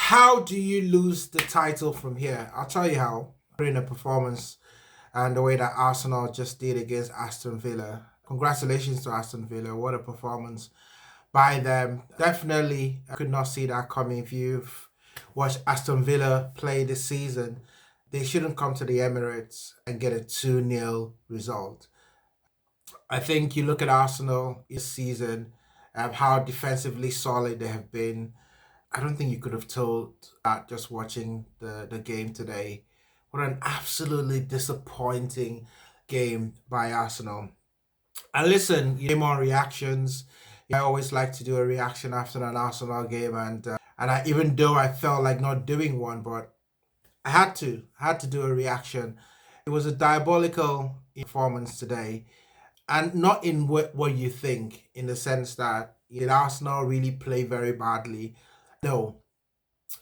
How do you lose the title from here? I'll tell you how. In a performance and the way that Arsenal just did against Aston Villa. Congratulations to Aston Villa. What a performance by them. Definitely I could not see that coming. If you've watched Aston Villa play this season, they shouldn't come to the Emirates and get a 2-0 result. I think you look at Arsenal this season, how defensively solid they have been. I don't think you could have told that just watching the game today. What an absolutely disappointing game by Arsenal. And listen, you know, more reactions. I always like to do a reaction after an Arsenal game, and even though I felt like not doing one, but I had to do a reaction. It was a diabolical performance today, and not in what you think, in the sense that did Arsenal really play very badly? No,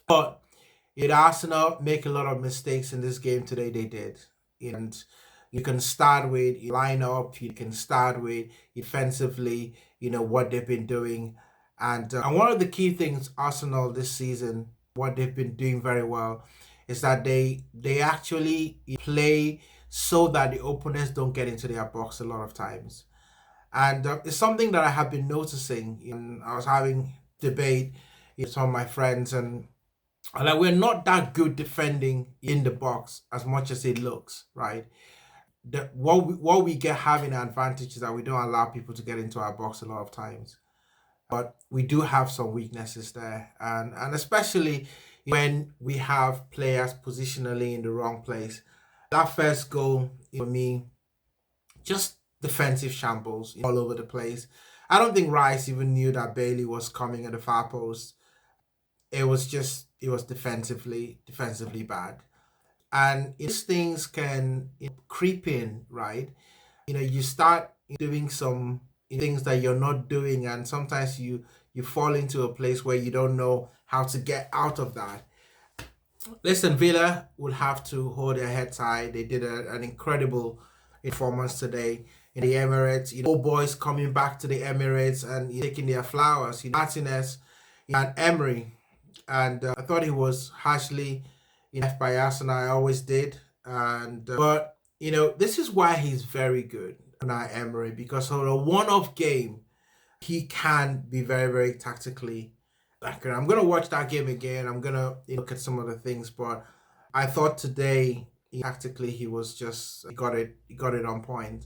but did Arsenal make a lot of mistakes in this game today? They did. And you can start with your lineup, you can start with defensively, what they've been doing. And one of the key things Arsenal this season, what they've been doing very well, is that they actually play so that the opponents don't get into their box a lot of times. And it's something that I have been noticing. I was having debate with some of my friends, and like we're not that good defending in the box as much as it looks, right? What we get having an advantage is that we don't allow people to get into our box a lot of times, but we do have some weaknesses there, and especially when we have players positionally in the wrong place. That first goal for me, just defensive shambles all over the place. I don't think Rice even knew that Bailey was coming at the far post. It was defensively bad, and these things can creep in, right? You start doing some things that you're not doing, and sometimes you fall into a place where you don't know how to get out of that. Listen, Villa will have to hold their heads high. They did an incredible performance today in the Emirates. Old boys coming back to the Emirates and taking their flowers. Martinez and Emery, and I thought he was harshly left by Arsenal. I always did, and but this is why he's very good, Unai Emery, because on a one-off game he can be very, very tactically accurate. I'm gonna watch that game again. I'm gonna look at some of the things, but I thought today tactically he got it on point.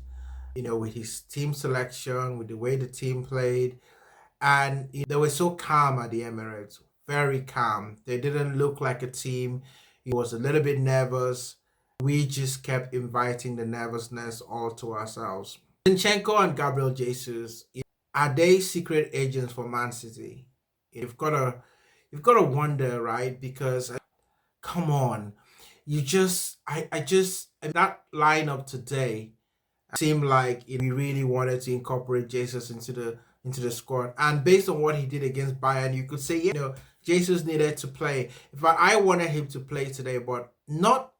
With his team selection, with the way the team played, and they were so calm at the Emirates, very calm. They didn't look like a team. He was a little bit nervous. We just kept inviting the nervousness all to ourselves. Zinchenko and Gabriel Jesus, are they secret agents for Man City? You've got to wonder, right? Because come on, I just that lineup today seemed like we really wanted to incorporate Jesus into the squad. And based on what he did against Bayern, you could say, Jesus needed to play. In fact, I wanted him to play today, but not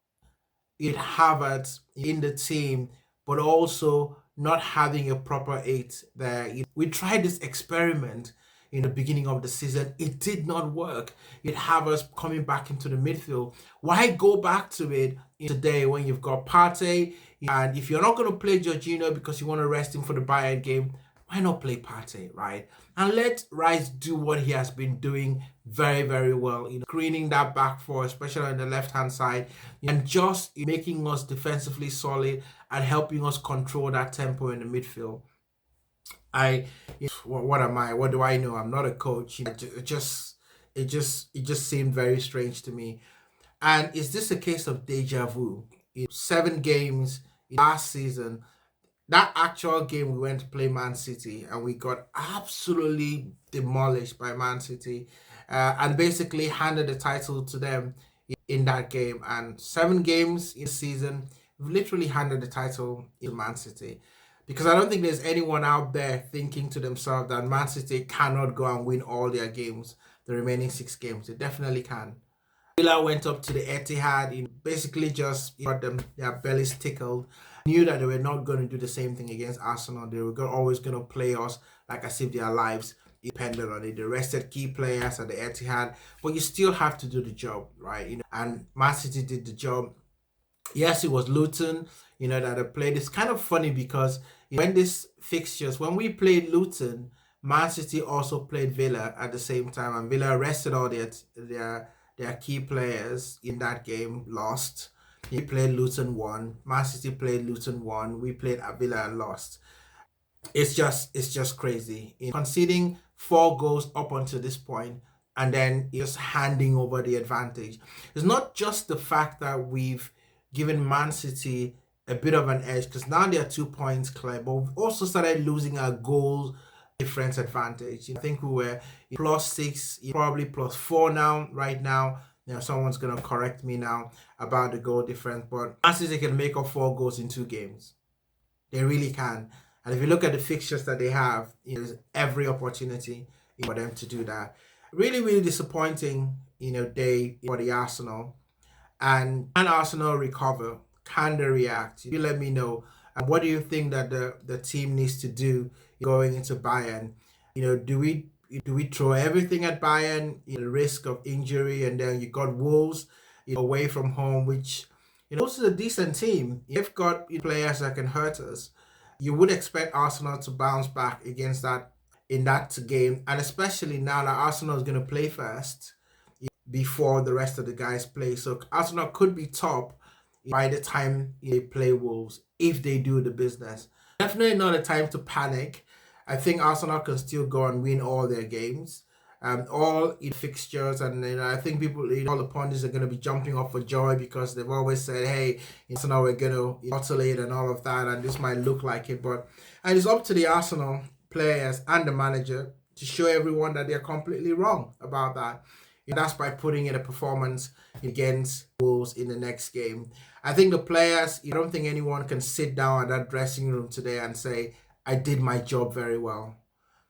with Havertz in the team, but also not having a proper eight there. We tried this experiment in the beginning of the season. It did not work. You'd have us coming back into the midfield. Why go back to it today when you've got Partey? And if you're not going to play Jorginho because you want to rest him for the Bayern game, why not play Partey, right? And let Rice do what he has been doing very, very well, screening that back four, especially on the left-hand side, and just making us defensively solid and helping us control that tempo in the midfield. I, what am I? What do I know? I'm not a coach. It just seemed very strange to me. And is this a case of deja vu? 7 games last season, that actual game we went to play Man City and we got absolutely demolished by Man City, and basically handed the title to them in that game. And 7 games in the season, we've literally handed the title to Man City. Because I don't think there's anyone out there thinking to themselves that Man City cannot go and win all their games, the remaining 6 games. They definitely can. Villa went up to the Etihad, basically just got them their bellies tickled. Knew that they were not going to do the same thing against Arsenal. They were always going to play us like as if their lives dependent on it. They rested key players at the Etihad, but you still have to do the job, right? And Man City did the job. Yes, it was Luton, that they played. It's kind of funny because when when we played Luton, Man City also played Villa at the same time, and Villa rested all their key players in that game, lost. He played Luton, won. Man City played Luton, won. We played at Villa and lost. It's just crazy. Conceding 4 goals up until this point and then just handing over the advantage. It's not just the fact that we've given Man City a bit of an edge because now they're 2 points clear, but we've also started losing our goal difference advantage. I think we were +6, probably +4 now, right now. Someone's going to correct me now about the goal difference, but Man City can make up 4 goals in 2 games. They really can. And if you look at the fixtures that they have, there's every opportunity for them to do that. Really, really disappointing, day for the Arsenal. And can Arsenal recover? Can they react? You let me know. And what do you think that the team needs to do going into Bayern? Do we throw everything at Bayern? The risk of injury, and then you got Wolves away from home, which also a decent team. They've got players that can hurt us. You would expect Arsenal to bounce back against that in that game, and especially now that Arsenal is going to play first before the rest of the guys play. So Arsenal could be top by the time they play Wolves if they do the business. Definitely not a time to panic. I think Arsenal can still go and win all their games, all in fixtures, and I think people, all the pundits are going to be jumping off for joy because they've always said, "Hey, Arsenal, we're going to bottle it and all of that," and this might look like it, and it's up to the Arsenal players and the manager to show everyone that they're completely wrong about that. That's by putting in a performance against Wolves in the next game. I think the players, I don't think anyone can sit down at that dressing room today and say, "I did my job very well."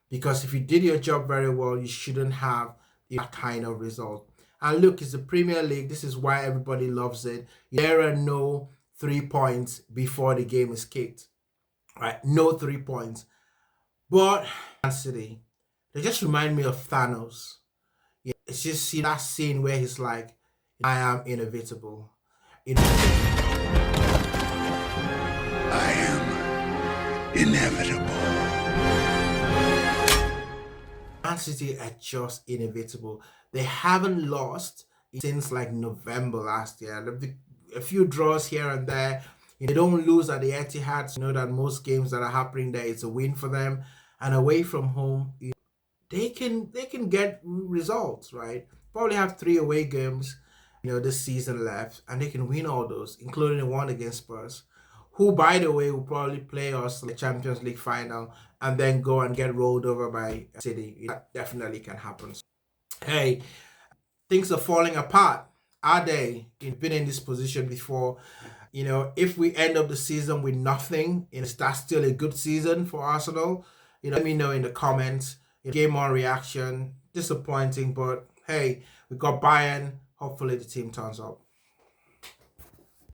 Because if you did your job very well, you shouldn't have that kind of result. And look, it's the Premier League. This is why everybody loves it. There are no 3 points before the game is kicked. Right? No 3 points. But Man City, they just remind me of Thanos. It's just see that scene where he's like, "I am inevitable." I am inevitable. Man City are just inevitable. They haven't lost since like November last year. A few draws here and there. They don't lose at the Etihad. So that most games that are happening there, it's a win for them. And away from home, they can get results, right? Probably have 3 away games, this season left, and they can win all those, including the one against Spurs, who, by the way, will probably play us in the Champions League final and then go and get rolled over by City. That definitely can happen. Hey, things are falling apart. Are they? You've been in this position before. If we end up the season with nothing, is that still a good season for Arsenal? Let me know in the comments. Game on reaction, disappointing, but hey, we got Bayern. Hopefully the team turns up.